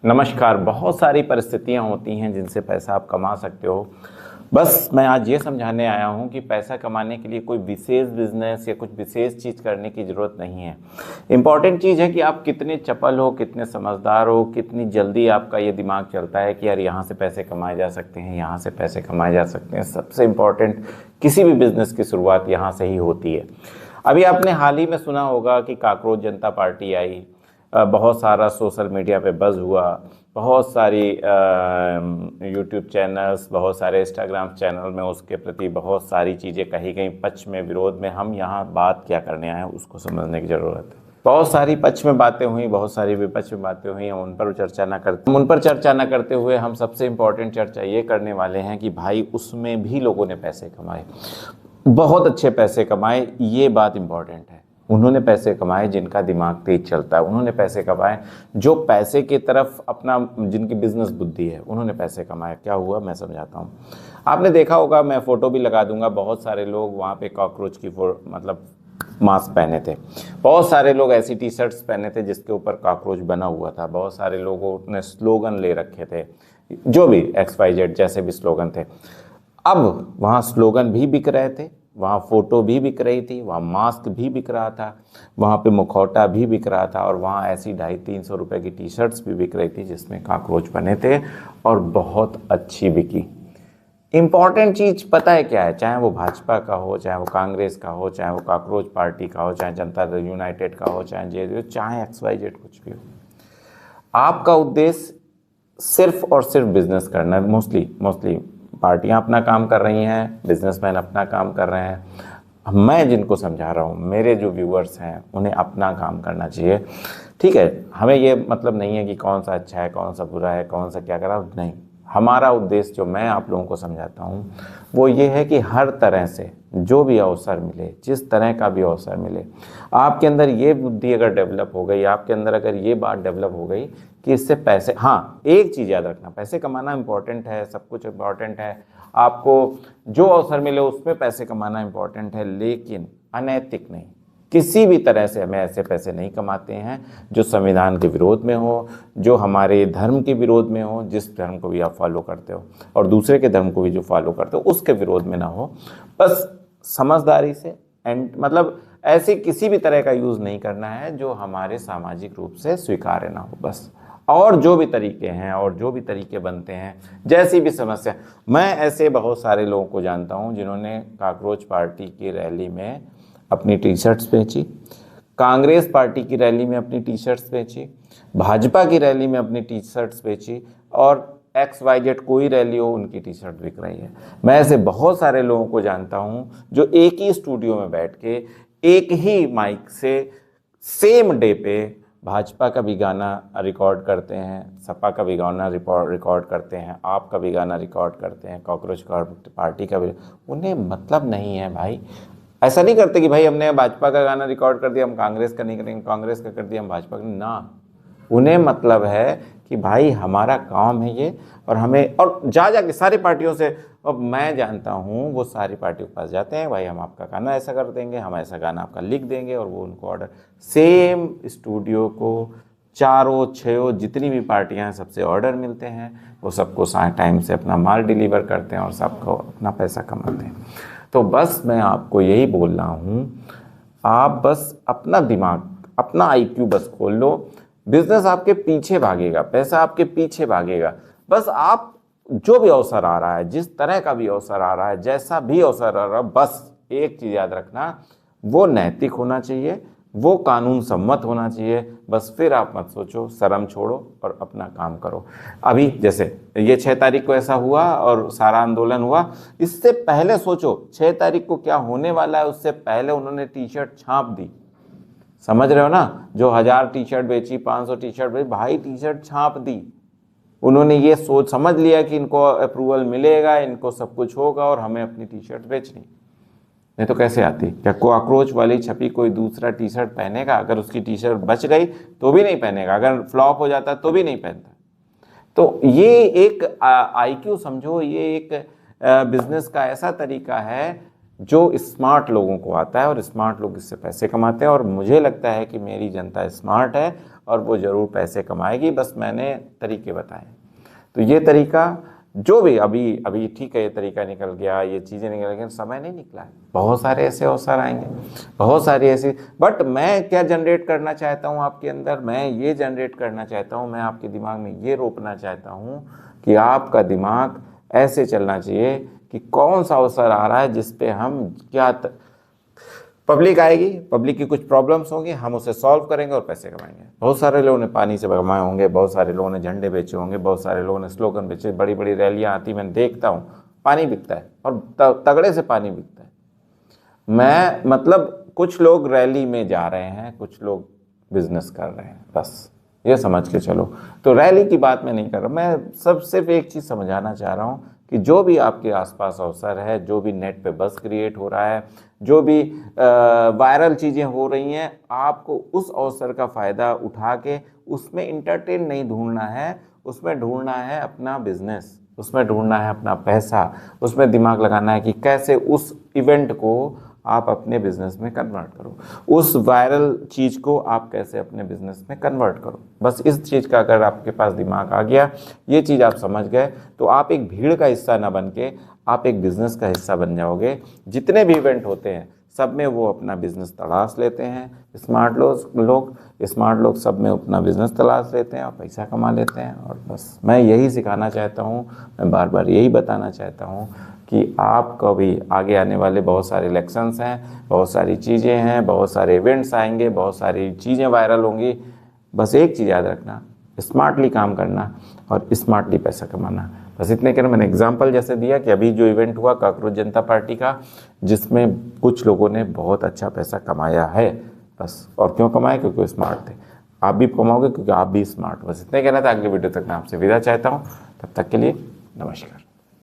नमस्कार। बहुत सारी परिस्थितियां होती हैं जिनसे पैसा आप कमा सकते हो। बस मैं आज ये समझाने आया हूँ कि पैसा कमाने के लिए कोई विशेष बिजनेस या कुछ विशेष चीज़ करने की ज़रूरत नहीं है। इम्पॉर्टेंट चीज़ है कि आप कितने चपल हो, कितने समझदार हो, कितनी जल्दी आपका ये दिमाग चलता है कि यार यहाँ से पैसे कमाए जा सकते हैं, यहाँ से पैसे कमाए जा सकते हैं। सबसे इम्पॉर्टेंट, किसी भी बिज़नेस की शुरुआत यहाँ से ही होती है। अभी आपने हाल ही में सुना होगा कि काकरोच जनता पार्टी आई, बहुत सारा सोशल मीडिया पे बज़ हुआ, बहुत सारी यूट्यूब चैनल्स, बहुत सारे इंस्टाग्राम चैनल में उसके प्रति बहुत सारी चीज़ें कही गई, पक्ष में विरोध में। हम यहाँ बात क्या करने आए हैं उसको समझने की ज़रूरत है। बहुत सारी पक्ष में बातें हुई, बहुत सारी विपक्ष में बातें हुई, हम उन पर चर्चा ना करते हुए हम सबसे इम्पोर्टेंट चर्चा ये करने वाले हैं कि भाई उसमें भी लोगों ने पैसे कमाए, बहुत अच्छे पैसे कमाए। ये बात इम्पॉर्टेंट है। उन्होंने पैसे कमाए जिनका दिमाग तेज चलता है, उन्होंने पैसे कमाए जो पैसे की तरफ अपना, जिनकी बिजनेस बुद्धि है, उन्होंने पैसे कमाए। क्या हुआ मैं समझाता हूँ। आपने देखा होगा, मैं फ़ोटो भी लगा दूंगा, बहुत सारे लोग वहाँ पे कॉकरोच की मतलब मास्क पहने थे, बहुत सारे लोग ऐसी टी शर्ट्स पहने थे जिसके ऊपर कॉकरोच बना हुआ था, बहुत सारे लोगों ने स्लोगन ले रखे थे, जो भी XYZ जैसे भी स्लोगन थे। अब वहाँ स्लोगन भी बिक रहे थे, वहाँ फ़ोटो भी बिक रही थी, वहाँ मास्क भी बिक रहा था, वहाँ पे मुखौटा भी बिक रहा था, और वहाँ ऐसी 250-300 रुपए की टी शर्ट्स भी बिक रही थी जिसमें कॉकरोच बने थे और बहुत अच्छी बिकी। इम्पॉर्टेंट चीज़ पता है क्या है? चाहे वो भाजपा का हो, चाहे वो कांग्रेस का हो, चाहे वो कॉकरोच पार्टी का हो, चाहे जनता दल यूनाइटेड का हो, चाहे JDU, चाहे XYZ कुछ भी हो, आपका उद्देश्य सिर्फ और सिर्फ बिजनेस करना है। मोस्टली पार्टियां अपना काम कर रही हैं, बिजनेसमैन अपना काम कर रहे हैं। मैं जिनको समझा रहा हूँ, मेरे जो व्यूअर्स हैं, उन्हें अपना काम करना चाहिए। ठीक है, हमें ये मतलब नहीं है कि कौन सा अच्छा है, कौन सा बुरा है, कौन सा क्या करा, नहीं। हमारा उद्देश्य जो मैं आप लोगों को समझाता हूँ वो ये है कि हर तरह से जो भी अवसर मिले, जिस तरह का भी अवसर मिले, आपके अंदर ये बुद्धि अगर डेवलप हो गई, आपके अंदर अगर ये बात डेवलप हो गई कि इससे पैसे, हाँ एक चीज़ याद रखना, पैसे कमाना इम्पॉर्टेंट है, सब कुछ इम्पॉर्टेंट है, आपको जो अवसर मिले उसमें पैसे कमाना इम्पॉर्टेंट है, लेकिन अनैतिक नहीं। किसी भी तरह से हमें ऐसे पैसे नहीं कमाते हैं जो संविधान के विरोध में हो, जो हमारे धर्म के विरोध में हो, जिस धर्म को भी आप फॉलो करते हो और दूसरे के धर्म को भी जो फॉलो करते हो उसके विरोध में ना हो। बस समझदारी से एंड मतलब ऐसे किसी भी तरह का यूज़ नहीं करना है जो हमारे सामाजिक रूप से स्वीकार्य ना हो, बस। और जो भी तरीके हैं और जो भी तरीके बनते हैं, जैसी भी समस्या, मैं ऐसे बहुत सारे लोगों को जानता हूं जिन्होंने कॉकरोच पार्टी की रैली में अपनी टी शर्ट्स बेची, कांग्रेस पार्टी की रैली में अपनी टी शर्ट्स बेची, भाजपा की रैली में अपनी टी शर्ट्स बेची, और XYZ कोई रैली हो उनकी टी शर्ट बिक रही है। मैं ऐसे बहुत सारे लोगों को जानता हूं जो एक ही स्टूडियो में बैठ के एक ही माइक से सेम डे पे भाजपा का भी गाना रिकॉर्ड करते हैं, सपा का भी गाना रिकॉर्ड करते हैं, आपका भी गाना रिकॉर्ड करते हैं, कॉकरोच पार्टी का भी। उन्हें मतलब नहीं है भाई। ऐसा नहीं करते कि भाई हमने भाजपा का गाना रिकॉर्ड कर दिया, हम कांग्रेस का नहीं करेंगे, कांग्रेस का कर दिया हम भाजपा का ना। उन्हें मतलब है कि भाई हमारा काम है ये, और हमें, और जा के सारी पार्टियों से, अब मैं जानता हूँ वो सारी पार्टियों के पास जाते हैं, भाई हम आपका गाना ऐसा कर देंगे, हम ऐसा गाना आपका लिख देंगे, और वो उनको ऑर्डर, सेम स्टूडियो को चारों छः जितनी भी पार्टियां हैं सबसे ऑर्डर मिलते हैं, वो सबको टाइम से अपना माल डिलीवर करते हैं और सबको अपना पैसा कमाते हैं। तो बस मैं आपको यही बोल रहा हूँ, आप बस अपना दिमाग, अपना IQ बस खोल लो। बिजनेस आपके पीछे भागेगा, पैसा आपके पीछे भागेगा। बस आप जो भी अवसर आ रहा है, जिस तरह का भी अवसर आ रहा है, जैसा भी अवसर आ रहा है, बस एक चीज़ याद रखना, वो नैतिक होना चाहिए, वो कानून सम्मत होना चाहिए। बस फिर आप मत सोचो, शर्म छोड़ो और अपना काम करो। अभी जैसे ये 6 तारीख को ऐसा हुआ और सारा आंदोलन हुआ, इससे पहले सोचो 6 तारीख को क्या होने वाला है, उससे पहले उन्होंने टी शर्ट छाप दी। समझ रहे हो ना? जो 1000 टी शर्ट बेची, 500 टी शर्ट बेची, भाई टी शर्ट छाप दी। उन्होंने ये सोच समझ लिया कि इनको अप्रूवल मिलेगा, इनको सब कुछ होगा और हमें अपनी टी शर्ट बेचनी। नहीं तो कैसे आती? क्या कॉकरोच वाली छपी कोई दूसरा टी शर्ट पहनेगा? अगर उसकी टी शर्ट बच गई तो भी नहीं पहनेगा, अगर फ्लॉप हो जाता तो भी नहीं पहनता। तो ये एक IQ समझो, ये एक बिजनेस का ऐसा तरीका है जो स्मार्ट लोगों को आता है और स्मार्ट लोग इससे पैसे कमाते हैं। और मुझे लगता है कि मेरी जनता स्मार्ट है और वो ज़रूर पैसे कमाएगी, बस मैंने तरीके बताए। तो ये तरीका जो भी अभी ठीक है, ये तरीका निकल गया, ये चीज़ें निकल गई, समय नहीं निकला है। बहुत सारे ऐसे अवसर आएंगे, बहुत सारी ऐसी। बट मैं क्या जनरेट करना चाहता हूँ आपके अंदर, मैं ये जनरेट करना चाहता हूँ, मैं आपके दिमाग में ये रोपना चाहता हूँ कि आपका दिमाग ऐसे चलना चाहिए कि कौन सा अवसर आ रहा है जिस पे हम क्या पब्लिक आएगी, पब्लिक की कुछ प्रॉब्लम्स होंगी, हम उसे सॉल्व करेंगे और पैसे कमाएंगे। बहुत सारे लोगों ने पानी से कमाए होंगे, बहुत सारे लोगों ने झंडे बेचे होंगे, बहुत सारे लोगों ने स्लोगन बेचे, बड़ी बड़ी रैलियां आती, मैं देखता हूँ पानी बिकता है और तगड़े से पानी बिकता है। मैं मतलब कुछ लोग रैली में जा रहे हैं, कुछ लोग बिजनेस कर रहे हैं, बस ये समझ के चलो। तो रैली की बात मैं नहीं कर रहा, मैं सिर्फ एक चीज़ समझाना चाह रहा हूँ कि जो भी आपके आसपास अवसर है, जो भी नेट पे बज़ क्रिएट हो रहा है, जो भी वायरल चीज़ें हो रही हैं, आपको उस अवसर का फ़ायदा उठा के उसमें इंटरटेन नहीं ढूंढना है, उसमें ढूंढना है अपना बिजनेस, उसमें ढूंढना है अपना पैसा, उसमें दिमाग लगाना है कि कैसे उस इवेंट को आप अपने बिजनेस में कन्वर्ट करो, उस वायरल चीज़ को आप कैसे अपने बिजनेस में कन्वर्ट करो। बस इस चीज़ का अगर आपके पास दिमाग आ गया, ये चीज़ आप समझ गए, तो आप एक भीड़ का हिस्सा ना बन के आप एक बिजनेस का हिस्सा बन जाओगे। जितने भी इवेंट होते हैं सब में वो अपना बिजनेस तलाश लेते हैं, स्मार्ट लोग सब में अपना बिजनेस तलाश लेते हैं और पैसा कमा लेते हैं। और बस मैं यही सिखाना चाहता हूँ, मैं बार बार यही बताना चाहता हूँ कि आपका भी आगे आने वाले बहुत सारे इलेक्शंस हैं, बहुत सारी चीज़ें हैं, बहुत सारे इवेंट्स आएंगे, बहुत सारी चीज़ें वायरल होंगी। बस एक चीज़ याद रखना, स्मार्टली काम करना और स्मार्टली पैसा कमाना। बस इतने के मैंने एग्जांपल जैसे दिया कि अभी जो इवेंट हुआ काकरोच जनता पार्टी का, जिसमें कुछ लोगों ने बहुत अच्छा पैसा कमाया है, बस। और क्यों कमाया? क्योंकि वो स्मार्ट थे। आप भी कमाओगे क्योंकि आप भी स्मार्ट। बस इतने कहना था। अगले वीडियो तक मैं आपसे विदा चाहता हूँ, तब तक के लिए नमस्कार।